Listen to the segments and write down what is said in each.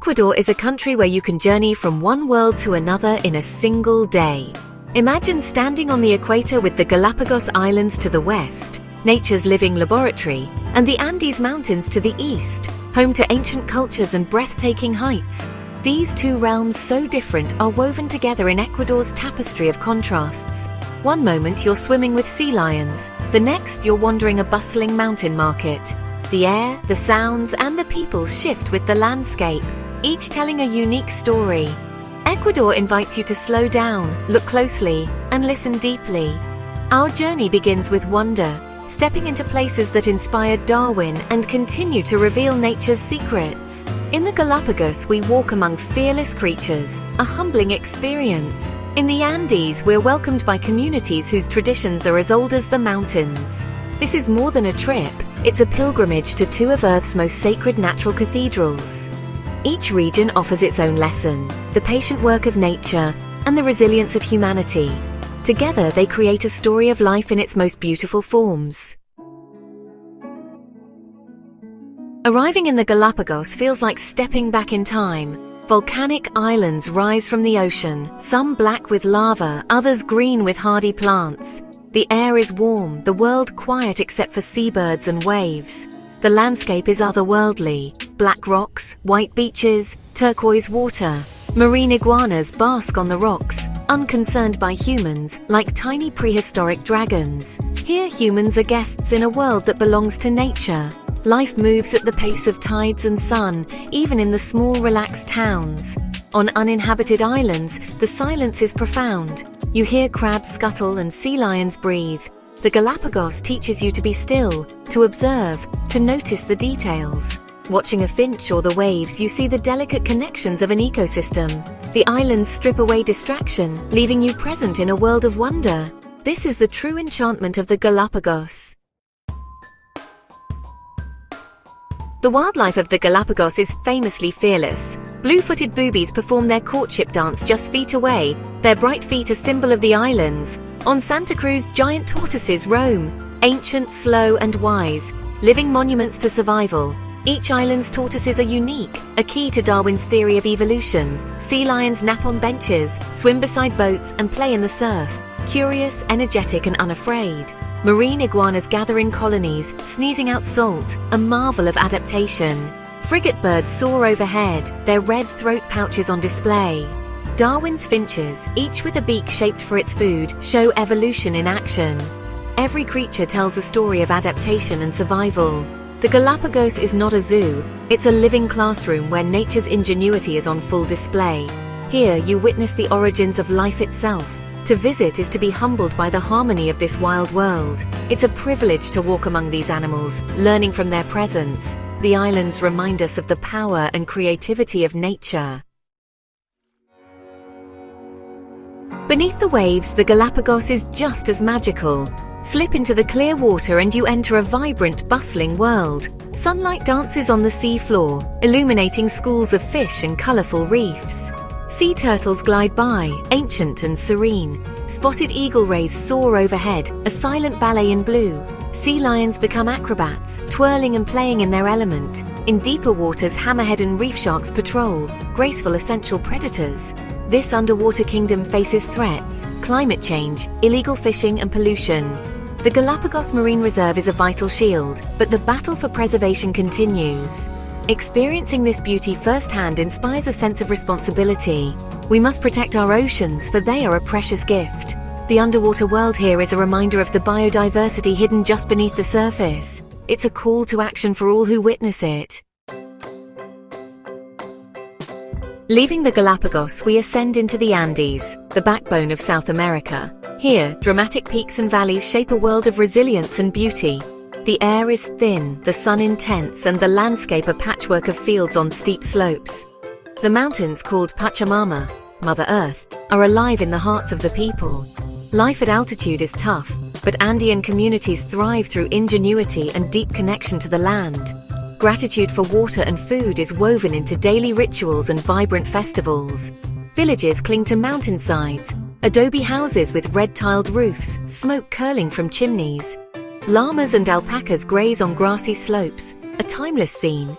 Ecuador is a country where you can journey from one world to another in a single day. Imagine standing on the equator with the Galapagos Islands to the west, nature's living laboratory, and the Andes Mountains to the east, home to ancient cultures and breathtaking heights. These two realms so different are woven together in Ecuador's tapestry of contrasts. One moment you're swimming with sea lions, the next you're wandering a bustling mountain market. The air, the sounds, and the people shift with the landscape, each telling a unique story. Ecuador invites you to slow down, look closely, and listen deeply. Our journey begins with wonder, stepping into places that inspired Darwin and continue to reveal nature's secrets. In the Galapagos, we walk among fearless creatures, a humbling experience. In the Andes, we're welcomed by communities whose traditions are as old as the mountains. This is more than a trip, it's a pilgrimage to two of Earth's most sacred natural cathedrals. Each region offers its own lesson, the patient work of nature and the resilience of humanity. Together, they create a story of life in its most beautiful forms. Arriving in the Galapagos feels like stepping back in time. Volcanic islands rise from the ocean, some black with lava, others green with hardy plants. The air is warm, the world quiet except for seabirds and waves. The landscape is otherworldly. Black rocks, white beaches, turquoise water. Marine iguanas bask on the rocks, unconcerned by humans, like tiny prehistoric dragons. Here humans are guests in a world that belongs to nature. Life moves at the pace of tides and sun, even in the small relaxed towns. On uninhabited islands, the silence is profound. You hear crabs scuttle and sea lions breathe. The Galapagos teaches you to be still, to observe, to notice the details. Watching a finch or the waves, you see the delicate connections of an ecosystem. The islands strip away distraction, leaving you present in a world of wonder. This is the true enchantment of the Galapagos. The wildlife of the Galapagos is famously fearless. Blue-footed boobies perform their courtship dance just feet away, their bright feet a symbol of the islands. On Santa Cruz, giant tortoises roam, ancient, slow, and wise, living monuments to survival. Each island's tortoises are unique, a key to Darwin's theory of evolution. Sea lions nap on benches, swim beside boats, and play in the surf, curious, energetic, and unafraid. Marine iguanas gather in colonies, sneezing out salt, a marvel of adaptation. Frigate birds soar overhead, their red throat pouches on display. Darwin's finches, each with a beak shaped for its food, show evolution in action. Every creature tells a story of adaptation and survival. The Galapagos is not a zoo, it's a living classroom where nature's ingenuity is on full display. Here you witness the origins of life itself. To visit is to be humbled by the harmony of this wild world. It's a privilege to walk among these animals, learning from their presence. The islands remind us of the power and creativity of nature. Beneath the waves, the Galapagos is just as magical. Slip into the clear water and you enter a vibrant, bustling world. Sunlight dances on the sea floor, illuminating schools of fish and colorful reefs. Sea turtles glide by, ancient and serene. Spotted eagle rays soar overhead, a silent ballet in blue. Sea lions become acrobats, twirling and playing in their element. In deeper waters, hammerhead and reef sharks patrol, graceful essential predators. This underwater kingdom faces threats: climate change, illegal fishing, and pollution. The Galapagos Marine Reserve is a vital shield, but the battle for preservation continues. Experiencing this beauty firsthand inspires a sense of responsibility. We must protect our oceans, for they are a precious gift. The underwater world here is a reminder of the biodiversity hidden just beneath the surface. It's a call to action for all who witness it. Leaving the Galapagos, we ascend into the Andes, the backbone of South America. Here, dramatic peaks and valleys shape a world of resilience and beauty. The air is thin, the sun intense, and the landscape a patchwork of fields on steep slopes. The mountains, called Pachamama, Mother Earth, are alive in the hearts of the people. Life at altitude is tough, but Andean communities thrive through ingenuity and deep connection to the land. Gratitude for water and food is woven into daily rituals and vibrant festivals. Villages cling to mountainsides, adobe houses with red-tiled roofs, smoke curling from chimneys. Llamas and alpacas graze on grassy slopes, a timeless scene.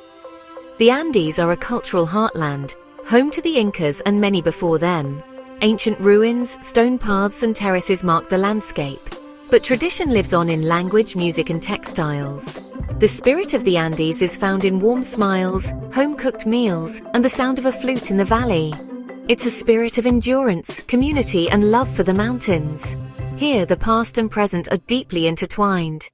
The Andes are a cultural heartland, home to the Incas and many before them. Ancient ruins, stone paths and terraces mark the landscape, but tradition lives on in language, music and textiles. The spirit of the Andes is found in warm smiles, home-cooked meals, and the sound of a flute in the valley. It's a spirit of endurance, community and love for the mountains. Here, the past and present are deeply intertwined.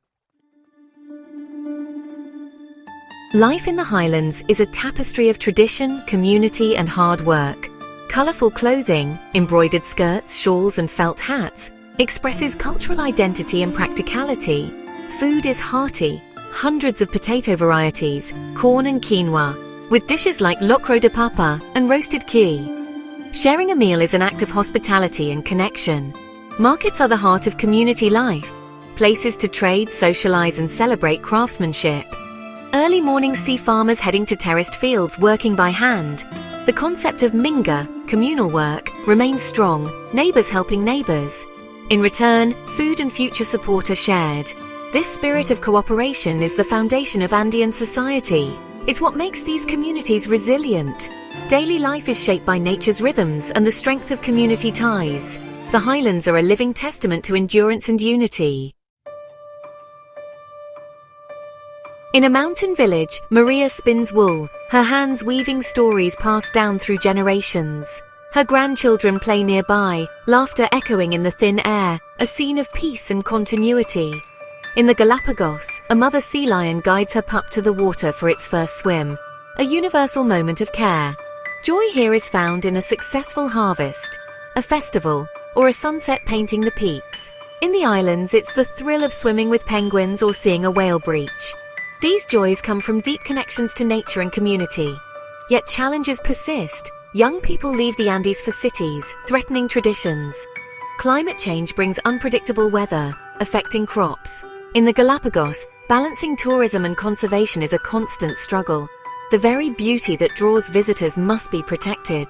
Life in the highlands is a tapestry of tradition, community and hard work. Colorful clothing, embroidered skirts, shawls and felt hats expresses cultural identity and practicality. Food is hearty, hundreds of potato varieties, corn and quinoa, with dishes like locro de papa and roasted key. Sharing a meal is an act of hospitality and connection. Markets are the heart of community life, places to trade, socialize and celebrate craftsmanship. Early mornings see farmers heading to terraced fields working by hand. The concept of minga, communal work, remains strong, neighbors helping neighbors. In return, food and future support are shared. This spirit of cooperation is the foundation of Andean society. It's what makes these communities resilient. Daily life is shaped by nature's rhythms and the strength of community ties. The highlands are a living testament to endurance and unity. In a mountain village, Maria spins wool, her hands weaving stories passed down through generations. Her grandchildren play nearby, laughter echoing in the thin air, a scene of peace and continuity. In the Galapagos, a mother sea lion guides her pup to the water for its first swim, a universal moment of care. Joy here is found in a successful harvest, a festival, or a sunset painting the peaks. In the islands, it's the thrill of swimming with penguins or seeing a whale breach. These joys come from deep connections to nature and community. Yet challenges persist. Young people leave the Andes for cities, threatening traditions. Climate change brings unpredictable weather, affecting crops. In the Galapagos, balancing tourism and conservation is a constant struggle. The very beauty that draws visitors must be protected.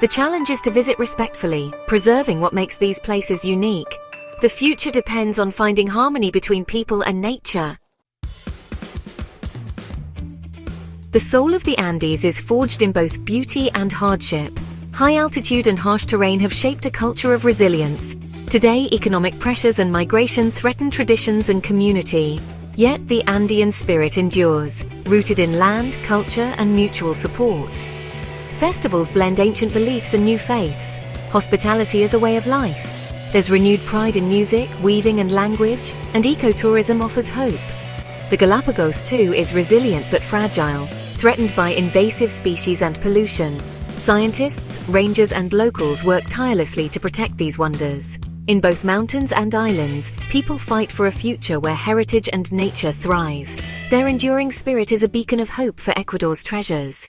The challenge is to visit respectfully, preserving what makes these places unique. The future depends on finding harmony between people and nature. The soul of the Andes is forged in both beauty and hardship. High altitude and harsh terrain have shaped a culture of resilience. Today, economic pressures and migration threaten traditions and community. Yet the Andean spirit endures, rooted in land, culture, and mutual support. Festivals blend ancient beliefs and new faiths. Hospitality is a way of life. There's renewed pride in music, weaving, and language, and ecotourism offers hope. The Galapagos, too, is resilient but fragile, threatened by invasive species and pollution. Scientists, rangers and locals work tirelessly to protect these wonders. In both mountains and islands, people fight for a future where heritage and nature thrive. Their enduring spirit is a beacon of hope for Ecuador's treasures.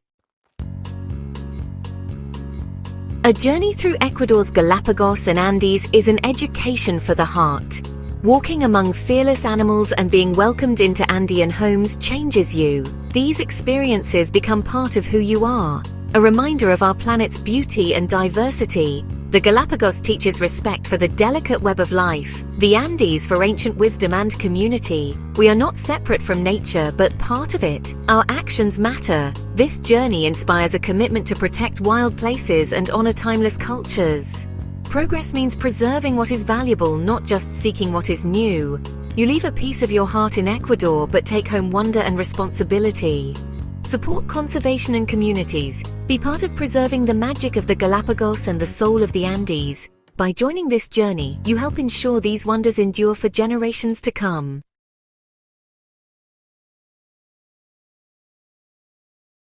A journey through Ecuador's Galapagos and Andes is an education for the heart. Walking among fearless animals and being welcomed into Andean homes changes you. These experiences become part of who you are, a reminder of our planet's beauty and diversity. The Galapagos teaches respect for the delicate web of life, the Andes for ancient wisdom and community. We are not separate from nature, but part of it. Our actions matter. This journey inspires a commitment to protect wild places and honor timeless cultures. Progress means preserving what is valuable, not just seeking what is new. You leave a piece of your heart in Ecuador, but take home wonder and responsibility. Support conservation and communities. Be part of preserving the magic of the Galapagos and the soul of the Andes. By joining this journey, you help ensure these wonders endure for generations to come.